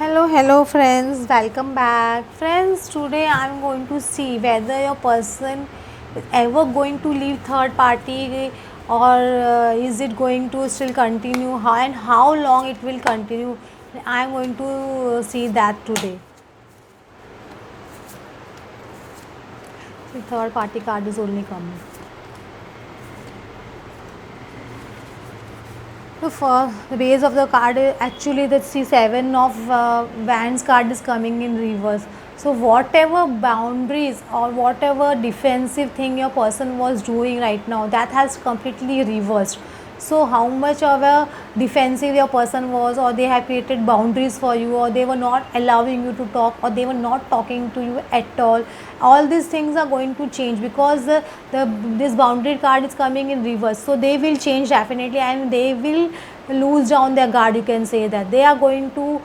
Hello friends, welcome back. Friends, today I'm going to see whether your person is ever going to leave third party or is it going to still continue, how and how long it will continue. I'm going to see that today. The third party card is only coming. So for the base of the card, actually the C7 of Wands card is coming in reverse. So whatever boundaries or whatever defensive thing your person was doing right now, that has completely reversed. So how much of a defensive your person was, or they have created boundaries for you, or they were not allowing you to talk, or they were not talking to you at all these things are going to change because this boundary card is coming in reverse. So they will change definitely, and they will lose down their guard. You can say that they are going to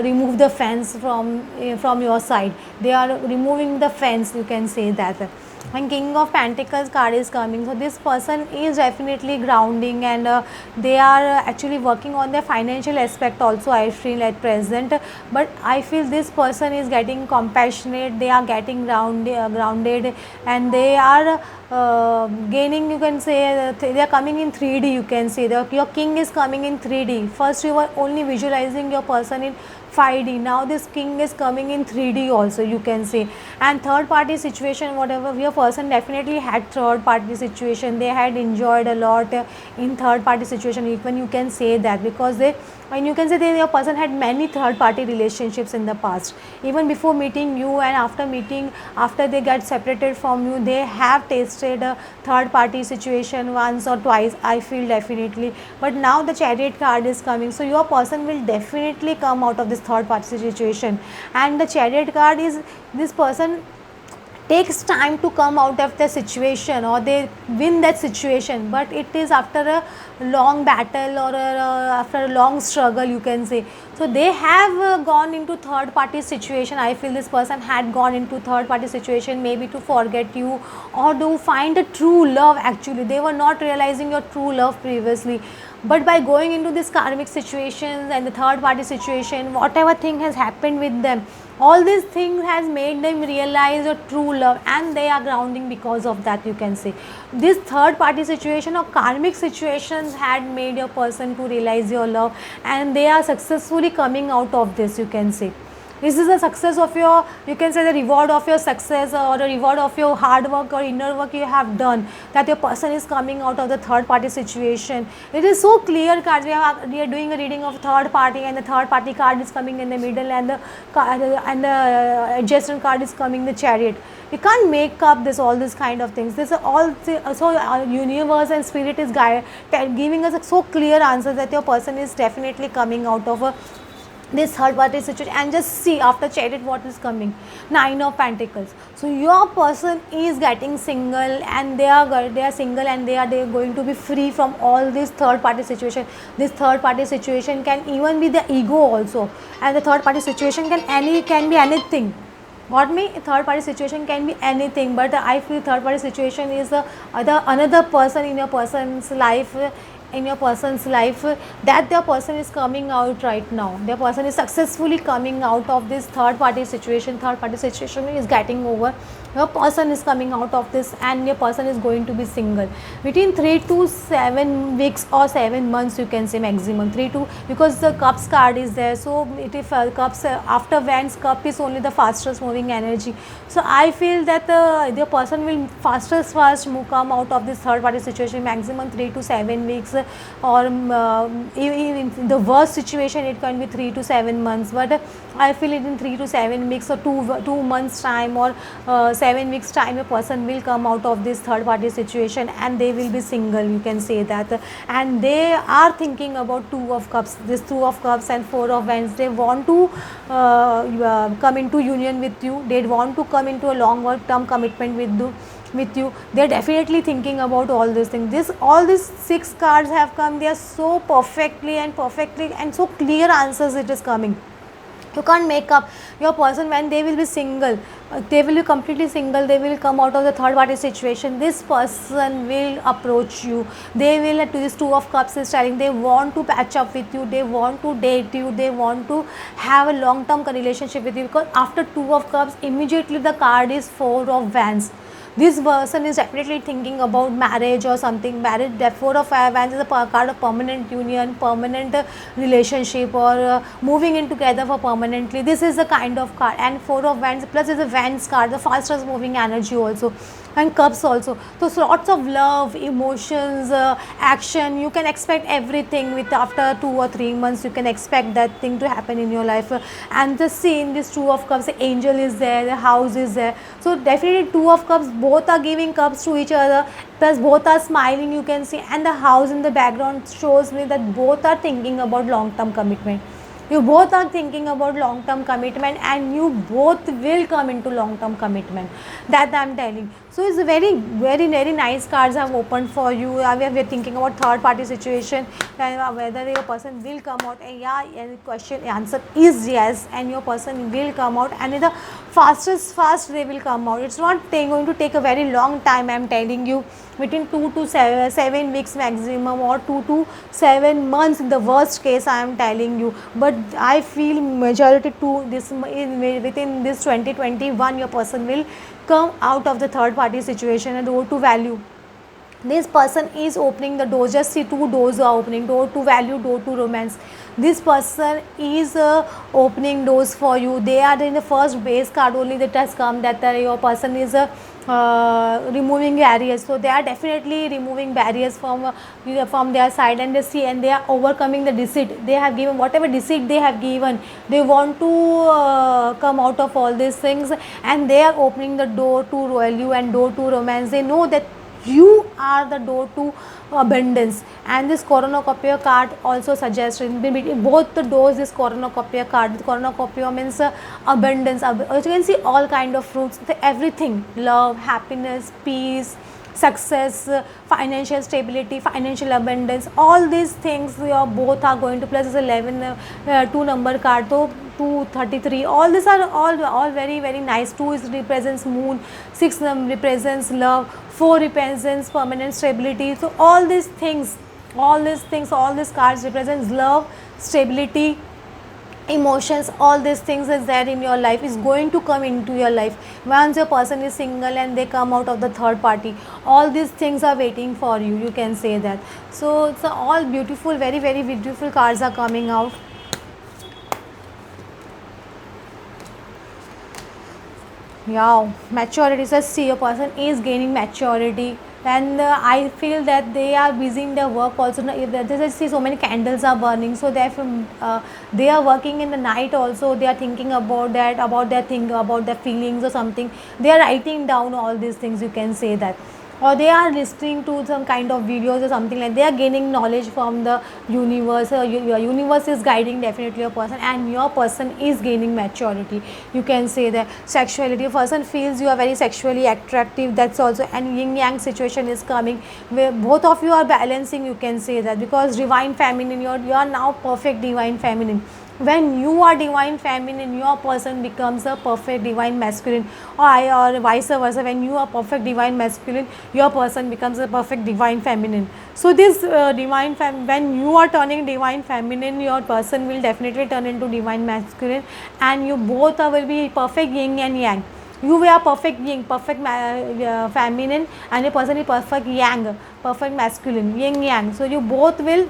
remove the fence from your side. They are removing the fence, you can say that. And King of Pentacles card is coming, so this person is definitely grounding, and they are actually working on their financial aspect also, I feel at present. But I feel this person is getting compassionate, they are getting grounded, and they are gaining, you can say, they are coming in 3D. You can say your king is coming in 3D. First you were only visualizing your person in 5D, now this king is coming in 3D also, you can say. And third party situation, whatever your person definitely had third party situation, they had enjoyed a lot in third party situation, even you can say that, because they, and you can say that your person had many third party relationships in the past, even before meeting you, and after they get separated from you, they have tasted a third party situation once or twice, I feel definitely. But now the Chariot card is coming, so your person will definitely come out of this third party situation. And the Chariot card is, this person takes time to come out of the situation, or they win that situation, but it is after a long battle, or after a long struggle, you can say. So they have gone into third party situation. I feel this person had gone into third party situation, maybe to forget you or to find a true love. Actually they were not realizing your true love previously, but by going into this karmic situations and the third party situation, whatever thing has happened with them, all these things has made them realize your true love, and they are grounding because of that, you can say. This third party situation or karmic situations had made your person to realize your love, and they are successfully coming out of this, you can say. This is a success of your, you can say, the reward of your success, or the reward of your hard work or inner work you have done, that your person is coming out of the third party situation. It is so clear cards. We are doing a reading of third party, and the third party card is coming in the middle, and the adjacent card is coming the Chariot. You can't make up this, all this kind of things. This is all, so universe and spirit is giving us a so clear answer that your person is definitely coming out of a this third party situation. And just see after Chariot what is coming, 9 of Pentacles. So your person is getting single, and they are single, and they are going to be free from all this third party situation. This third party situation can even be the ego also, and the third party situation can be anything. What me, third party situation can be anything, but I feel third party situation is the another person in your person's life, that their person is coming out right now. Their person is successfully coming out of this third party situation. Third party situation is getting over. Your person is coming out of this, and your person is going to be single between 3 to 7 weeks or 7 months, you can say, maximum 3 to, because the Cups card is there. So it if Cups, after Wands, Cup is only the fastest moving energy. So I feel that the person will fast come out of this third party situation maximum 3 to 7 weeks, or even in the worst situation it can be 3 to 7 months, but I feel it in 3 to 7 weeks or 2 months time, or 7 weeks time, a person will come out of this third party situation, and they will be single, you can say that. And they are thinking about 2 of Cups, this 2 of Cups and 4 of Wands. They want to come into union with you, they want to come into a long term commitment with you. They're definitely thinking about all these things. All these 6 cards have come, they are so perfectly and so clear answers it is coming. You can't make up your person when they will be single. They will be completely single, they will come out of the third party situation, this person will approach you. They will, to this two of cups is telling, they want to patch up with you, they want to date you, they want to have a long term relationship with you, because after two of cups immediately the card is four of wands. This person is definitely thinking about marriage or something. Marriage, that four of wands is a card of permanent union, permanent relationship, or moving in together for permanently. This is the kind of card. And four of wands plus is a wands card, the fastest moving energy also, and cups also. So lots of love, emotions, action. You can expect everything with after 2 or 3 months. You can expect that thing to happen in your life. And the scene, this two of cups, the angel is there, the house is there. So definitely two of cups, both are giving cups to each other. Plus both are smiling, you can see, and the house in the background shows me that both are thinking about long term commitment. You both are thinking about long term commitment, and you both will come into long term commitment, that I am telling. So it's a very nice cards have opened for you. We are thinking about third party situation, and whether your person will come out, and yeah, and question answer is yes, and your person will come out, and in the fast they will come out. It's not going to take a very long time, I am telling you, between 2 to 7 weeks maximum, or 2 to 7 months in the worst case, I am telling you. But I feel majority to this within this 2021 your person will come out of the third party situation and door to value. This person is opening the doors, just see two doors are opening, door to value, door to romance. This person is opening doors for you. They are in the first base card only that has come, that your person is removing barriers. So they are definitely removing barriers from their side, and they see, and they are overcoming the deceit they have given, whatever deceit they have given. They want to come out of all these things, and they are opening the door to value and door to romance. They know that you are the door to abundance. And this cornucopia card also suggests in both the doors, this cornucopia card, the cornucopia means abundance. You can see all kind of fruits, everything, love, happiness, peace, success, financial stability, financial abundance, all these things you both are going to. Plus is 11 2 number card, so 233, all these are all very nice. 2 is represents moon, 6 represents love, 4 represents permanent stability. So all these cards represents love, stability, emotions. All these things is there in your life, is going to come into your life once your person is single and they come out of the third party. All these things are waiting for you, you can say that. So it's all beautiful, very beautiful cards are coming out. Yeah, maturity. So see, your person is gaining maturity, and I feel that they are busy in their work also. If I see so many candles are burning, so they are working in the night also. They are thinking about that, about their feelings or something. They are writing down all these things, you can say that. Or they are listening to some kind of videos or something like. They are gaining knowledge from the universe. Your universe is guiding definitely your person, and your person is gaining maturity, you can say that. Sexuality, your person feels you are very sexually attractive, that's also. And yin yang situation is coming, where both of you are balancing, you can say that, because divine feminine, you are now perfect divine feminine. When you are divine feminine, your person becomes a perfect divine masculine, or vice versa. When you are perfect divine masculine, your person becomes a perfect divine feminine. So this when you are turning divine feminine, your person will definitely turn into divine masculine, and you both will be perfect yin and yang. You are perfect yin, perfect feminine, and your person is perfect yang, perfect masculine, yin yang. So you both will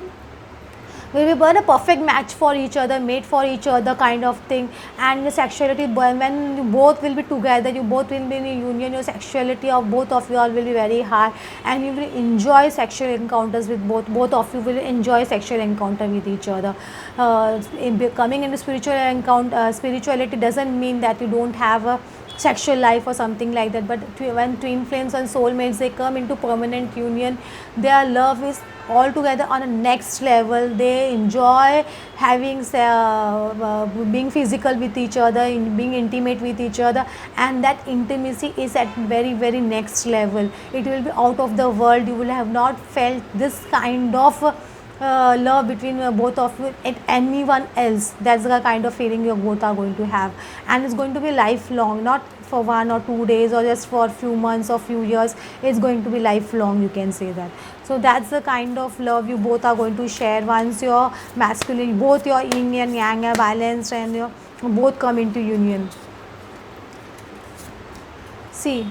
be born a perfect match for each other, made for each other kind of thing. And the sexuality, when you both will be together, you both will be in a union, your sexuality of both of you all will be very high, and you will enjoy sexual encounters with both of you will enjoy sexual encounter with each other. Coming into spirituality doesn't mean that you don't have a sexual life or something like that. But when twin flames and soulmates, they come into permanent union, their love is all together on a next level. They enjoy having being physical with each other, being intimate with each other, and that intimacy is at very next level. It will be out of the world. You will have not felt this kind of love between both of you and anyone else. That's the kind of feeling you both are going to have, and it's going to be lifelong, not for 1 or 2 days or just for a few months or few years. It's going to be lifelong, you can say that. So that's the kind of love you both are going to share once your masculine, both your yin and yang are balanced and your both come into union. See,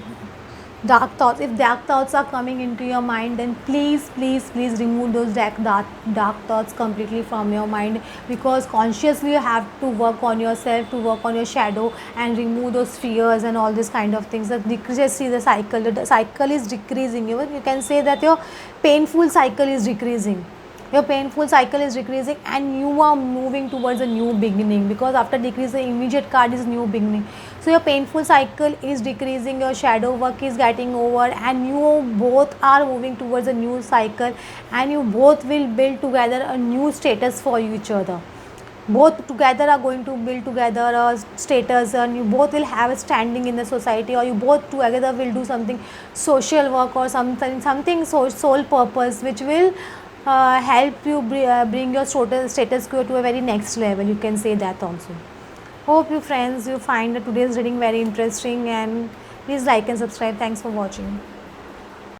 dark thoughts, if dark thoughts are coming into your mind, then please remove those dark thoughts completely from your mind, because consciously you have to work on yourself, to work on your shadow and remove those fears and all these kind of things that decreases. See, the cycle is decreasing. Even you can say that your painful cycle is decreasing, your painful cycle is decreasing, and you are moving towards a new beginning, because after decrease the immediate card is new beginning. So your painful cycle is decreasing, your shadow work is getting over, and you both are moving towards a new cycle, and you both will build together a new status for each other. Both together are going to build together a status, and you both will have a standing in the society, or you both together will do something social work or something soul purpose, which will help you bring your status quo to a very next level, you can say that also. Hope you friends you find today's reading very interesting, and please like and subscribe. Thanks for watching.